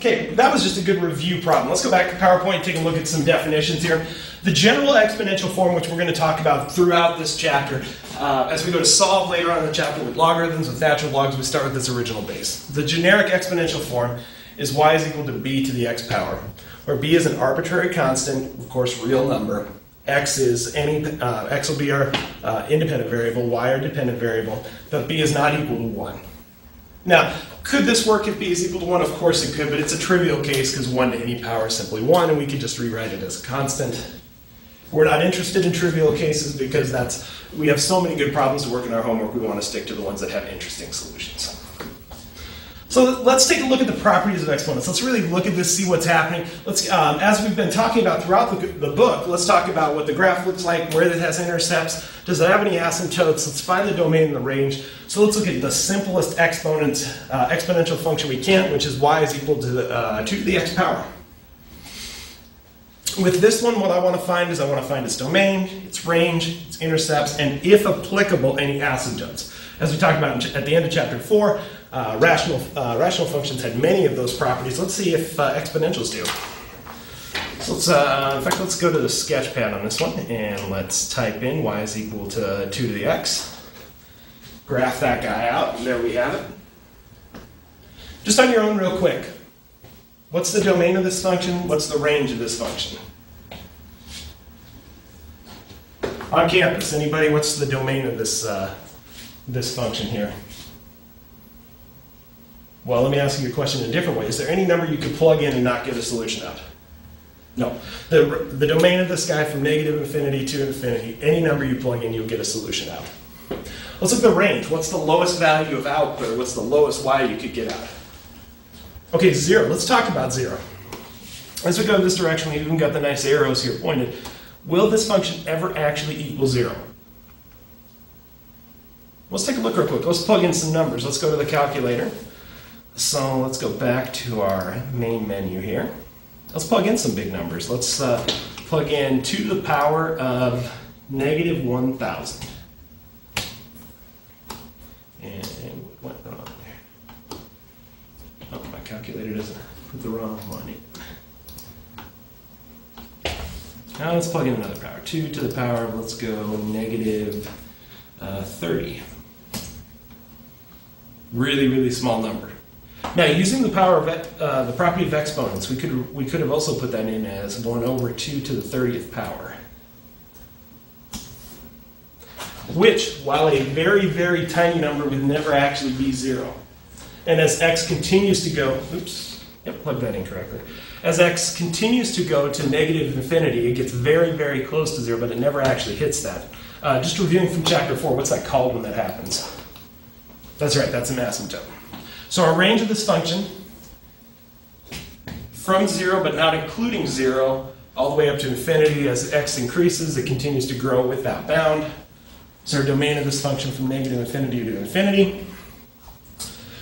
Okay, that was just a good review problem. Let's go back to PowerPoint and take a look at some definitions here. The general exponential form, which we're going to talk about throughout this chapter, as we go to solve later on in the chapter with logarithms, with natural logs, we start with this original base. The generic exponential form is y is equal to b to the x power, where b is an arbitrary constant, of course, real number. X is x will be our independent variable, y our dependent variable, but b is not equal to 1. Now, could this work if b is equal to 1? Of course it could, but it's a trivial case because 1 to any power is simply 1, and we could just rewrite it as a constant. We're not interested in trivial cases because we have so many good problems to work in our homework, we want to stick to the ones that have interesting solutions. So let's take a look at the properties of exponents. Let's really look at this, see what's happening. Let's, as we've been talking about throughout the book, let's talk about what the graph looks like, where it has intercepts, does it have any asymptotes, let's find the domain and the range. So let's look at the simplest exponential function we can, which is y is equal to 2 to the x power. With this one, what I want to find is its domain, its range, its intercepts, and if applicable, any asymptotes. As we talked about at the end of chapter 4, rational functions had many of those properties. Let's see if exponentials do. So let's go to the sketch pad on this one, and let's type in y is equal to 2 to the x. Graph that guy out, and there we have it. Just on your own real quick. What's the domain of this function? What's the range of this function? On campus, anybody, what's the domain of this function here? Well, let me ask you a question in a different way. Is there any number you could plug in and not get a solution out? No. The domain of this guy from negative infinity to infinity, any number you plug in, you'll get a solution out. Let's look at the range. What's the lowest value of output, or what's the lowest y you could get out? Okay, 0. Let's talk about 0. As we go in this direction, we've even got the nice arrows here pointed. Will this function ever actually equal 0? Let's take a look real quick. Let's plug in some numbers. Let's go to the calculator. So let's go back to our main menu here. Let's plug in some big numbers. Let's plug in 2 to the power of negative 1,000. And what went wrong there? Oh, my calculator doesn't put the wrong one in. Now let's plug in another power. 2 to the power of, let's go, negative 30. Really, really small number. Now, using the power of the property of exponents, we could have also put that in as 1 over 2 to the 30th power. Which, while a very, very tiny number, would never actually be 0. And as x continues to go, plugged that in correctly. As x continues to go to negative infinity, it gets very, very close to 0, but it never actually hits that. Just reviewing from chapter 4, what's that called when that happens? That's right, that's an asymptote. So our range of this function, from 0 but not including 0, all the way up to infinity. As x increases, it continues to grow with that bound. So our domain of this function from negative infinity to infinity.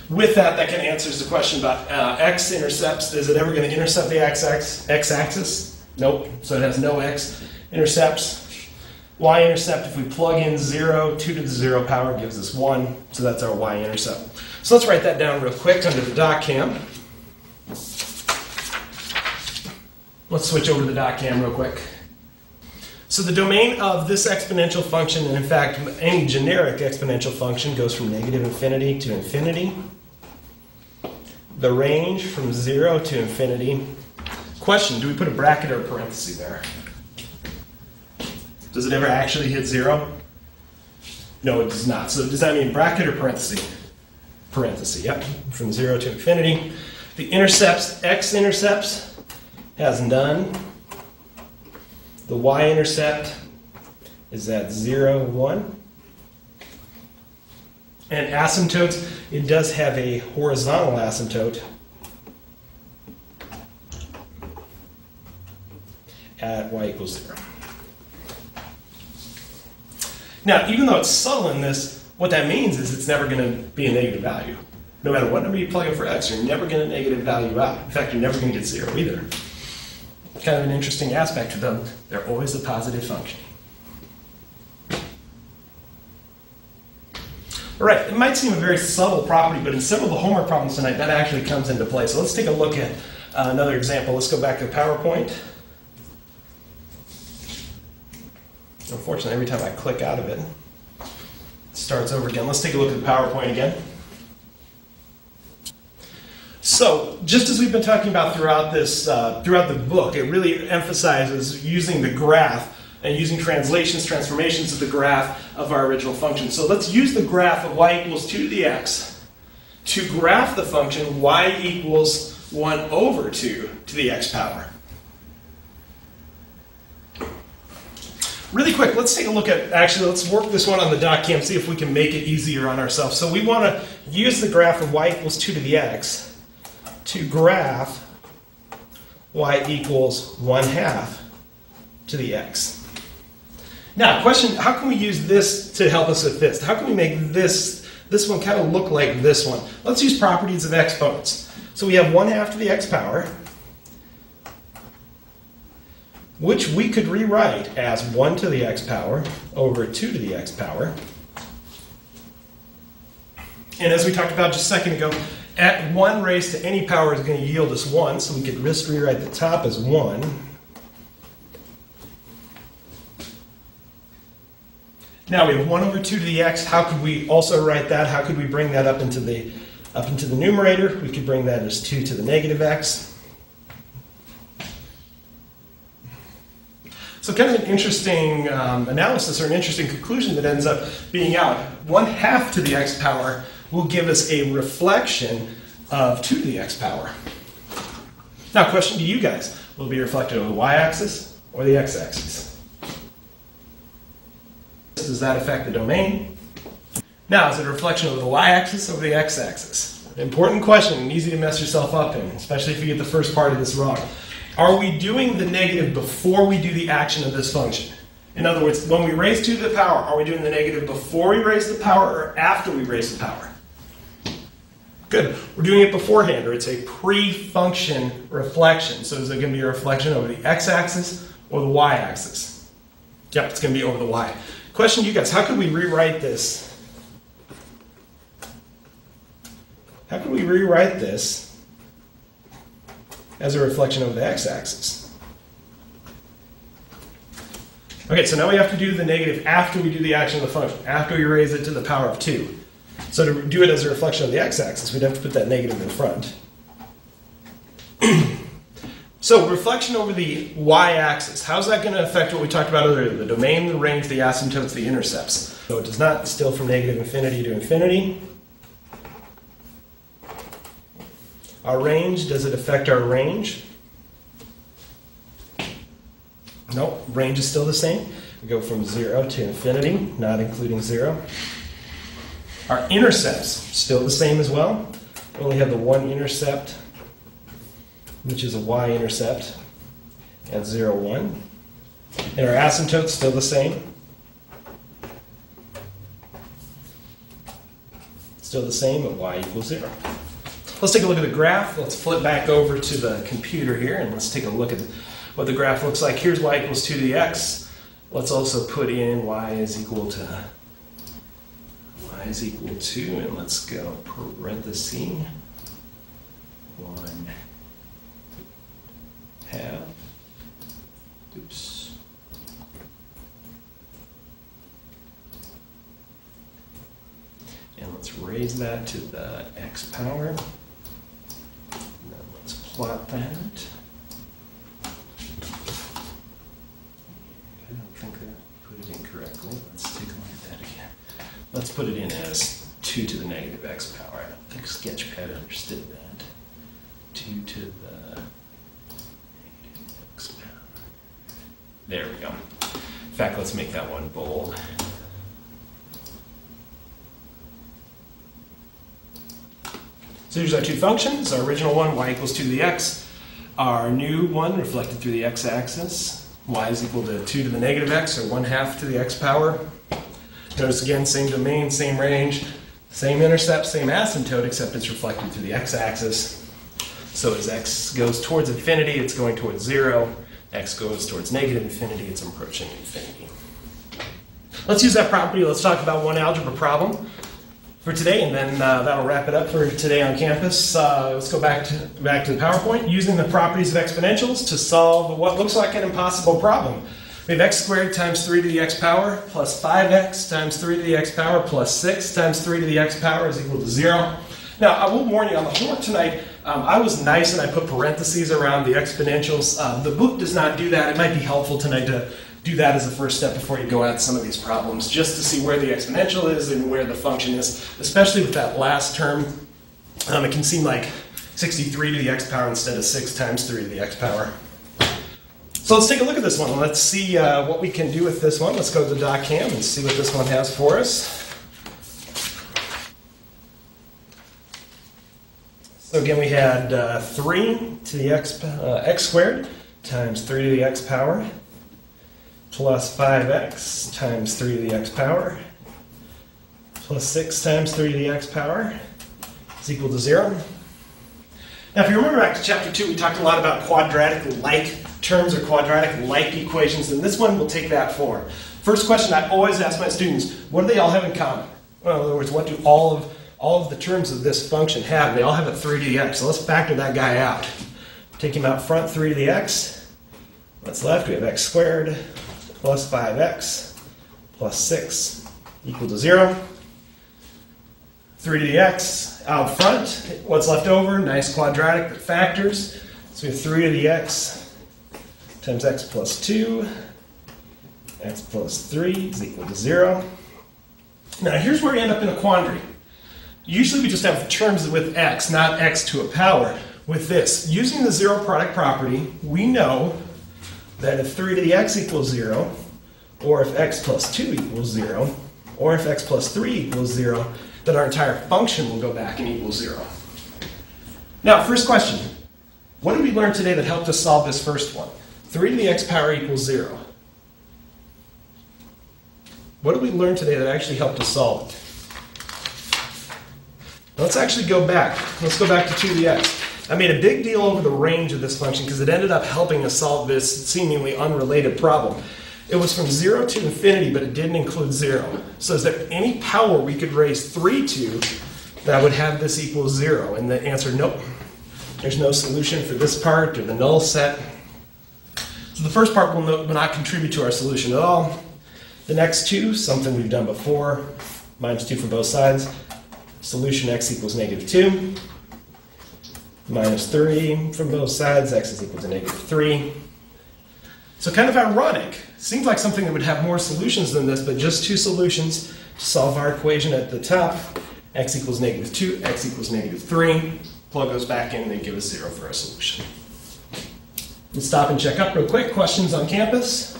With that kind of answers the question about x intercepts. Is it ever going to intercept the x-axis? Nope. So it has no x intercepts. Y-intercept, if we plug in 0, 2 to the 0 power gives us 1. So that's our y-intercept. So let's write that down real quick under the DocCam. Let's switch over to the DocCam real quick. So the domain of this exponential function, and in fact any generic exponential function, goes from negative infinity to infinity. The range from 0 to infinity. Question, do we put a bracket or a parenthesis there? Does it ever actually hit 0? No, it does not. So does that mean bracket or parenthesis? Parenthesis, yep. From 0 to infinity. The intercepts, x-intercepts, has none. The y-intercept is at 0, 1. And asymptotes, it does have a horizontal asymptote at y equals 0. Now, even though it's subtle in this, what that means is it's never going to be a negative value. No matter what number you plug in for x, you're never going to negative value out. In fact, you're never going to get 0 either. Kind of an interesting aspect to them. They're always a positive function. All right, it might seem a very subtle property, but in several of the homework problems tonight, that actually comes into play. So let's take a look at another example. Let's go back to PowerPoint. Unfortunately, every time I click out of it, it starts over again. Let's take a look at the PowerPoint again. So, just as we've been talking about throughout the book, it really emphasizes using the graph and using transformations of the graph of our original function. So let's use the graph of y equals 2 to the x to graph the function y equals 1 over 2 to the x power. Really quick, let's take a look at, let's work this one on the DocCam, see if we can make it easier on ourselves. So we want to use the graph of y equals 2 to the x to graph y equals 1/2 to the x. Now, question, how can we use this to help us with this? How can we make this one kind of look like this one? Let's use properties of exponents. So we have 1/2 to the x power, which we could rewrite as 1 to the x power over 2 to the x power. And as we talked about just a second ago, at 1 raised to any power is going to yield us 1, so we could just rewrite the top as 1. Now we have 1 over 2 to the x. How could we also write that? How could we bring that up into the numerator? We could bring that as 2 to the negative x. So kind of an interesting analysis or an interesting conclusion that ends up being out. 1/2 to the x power will give us a reflection of 2 to the x power. Now, question to you guys. Will it be reflected over the y-axis or the x-axis? Does that affect the domain? Now, is it a reflection over the y-axis or the x-axis? Important question and easy to mess yourself up in, especially if you get the first part of this wrong. Are we doing the negative before we do the action of this function? In other words, when we raise 2 to the power, are we doing the negative before we raise the power or after we raise the power? Good. We're doing it beforehand, or it's a pre-function reflection. So is it going to be a reflection over the x-axis or the y-axis? Yep, it's going to be over the y. Question to you guys, how could we rewrite this? How could we rewrite this as a reflection over the x-axis? Okay, so now we have to do the negative after we do the action of the function, after we raise it to the power of 2. So to do it as a reflection of the x-axis, we'd have to put that negative in front. So reflection over the y-axis, how's that going to affect what we talked about earlier? The domain, the range, the asymptotes, the intercepts. So it does not distill from negative infinity to infinity. Our range, does it affect our range? No, range is still the same. We go from 0 to infinity, not including 0. Our intercepts, still the same as well. We only have the one intercept, which is a y-intercept at 0, 1. And our asymptotes, still the same. Still the same at y equals 0. Let's take a look at the graph. Let's flip back over to the computer here and let's take a look at what the graph looks like. Here's y equals 2 to the x. Let's also put in y is equal to 2, and let's go parenthesis 1/2. Oops. And let's raise that to the x power. And then let's plot that. I don't think I put it in correctly. Let's take a look at that again. Let's put it in as 2 to the negative x power. I don't think Sketchpad understood that. 2 to the negative x power. There we go. In fact, let's make that one bold. So here's our two functions. Our original one, y equals 2 to the x. Our new one, reflected through the x-axis. Y is equal to 2 to the negative x, or 1/2 to the x power. Notice again, same domain, same range, same intercept, same asymptote, except it's reflected through the x-axis. So as x goes towards infinity, it's going towards 0. X goes towards negative infinity, it's approaching infinity. Let's use that property. Let's talk about one algebra problem. for today, and then that'll wrap it up for today on campus. Let's go back to the PowerPoint. Using the properties of exponentials to solve what looks like an impossible problem. We have x squared times 3 to the x power plus 5x times 3 to the x power plus 6 times 3 to the x power is equal to 0. Now, I will warn you, on the homework tonight, I was nice and I put parentheses around the exponentials. The book does not do that. It might be helpful tonight to do that as a first step before you go at some of these problems, just to see where the exponential is and where the function is, especially with that last term. It can seem like 63 to the x power instead of 6 times 3 to the x power. So let's take a look at this one. Let's see what we can do with this one. Let's go to the .cam and see what this one has for us. So again, we had 3 to the x squared times 3 to the x power plus 5x times 3 to the x power plus 6 times 3 to the x power is equal to 0. Now, if you remember back to chapter 2, we talked a lot about quadratic-like terms or quadratic-like equations, and this one will take that form. First question I always ask my students, what do they all have in common? Well, in other words, what do all of the terms of this function have? They all have a 3 to the x, so let's factor that guy out. Take him out front, 3 to the x. What's left? We have x squared plus 5x plus 6 equal to 0. 3 to the x out front. What's left over? Nice quadratic that factors. So we have 3 to the x times x plus 2. X plus 3 is equal to 0. Now here's where we end up in a quandary. Usually we just have terms with x, not x to a power. With this, using the zero product property, we know that if 3 to the x equals 0, or if x plus 2 equals 0, or if x plus 3 equals 0, that our entire function will go back and equal 0. Now, first question. What did we learn today that helped us solve this first one? 3 to the x power equals 0. What did we learn today that actually helped us solve it? Let's actually go back. Let's go back to 2 to the x. I made a big deal over the range of this function because it ended up helping us solve this seemingly unrelated problem. It was from 0 to infinity, but it didn't include 0. So is there any power we could raise 3 to that would have this equal 0? And the answer, nope. There's no solution for this part or the null set. So the first part will not contribute to our solution at all. The next two, something we've done before, minus 2 from both sides. Solution x equals -2. Minus 3 from both sides, x is equal to -3. So kind of ironic. Seems like something that would have more solutions than this, but just 2 solutions to solve our equation at the top. X equals -2, x equals -3. Plug those back in and they give us 0 for our solution. Let's stop and check up real quick. Questions on campus?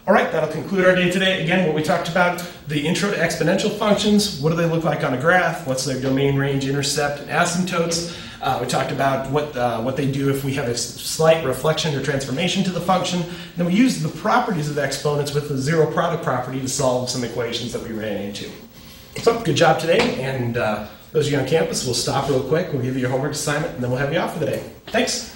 All right, that'll conclude our day today. Again, what we talked about, the intro to exponential functions. What do they look like on a graph? What's their domain, range, intercept, and asymptotes? We talked about what they do if we have a slight reflection or transformation to the function. Then we used the properties of exponents with the zero product property to solve some equations that we ran into. So, good job today, and those of you on campus, we'll stop real quick. We'll give you your homework assignment, and then we'll have you off for the day. Thanks.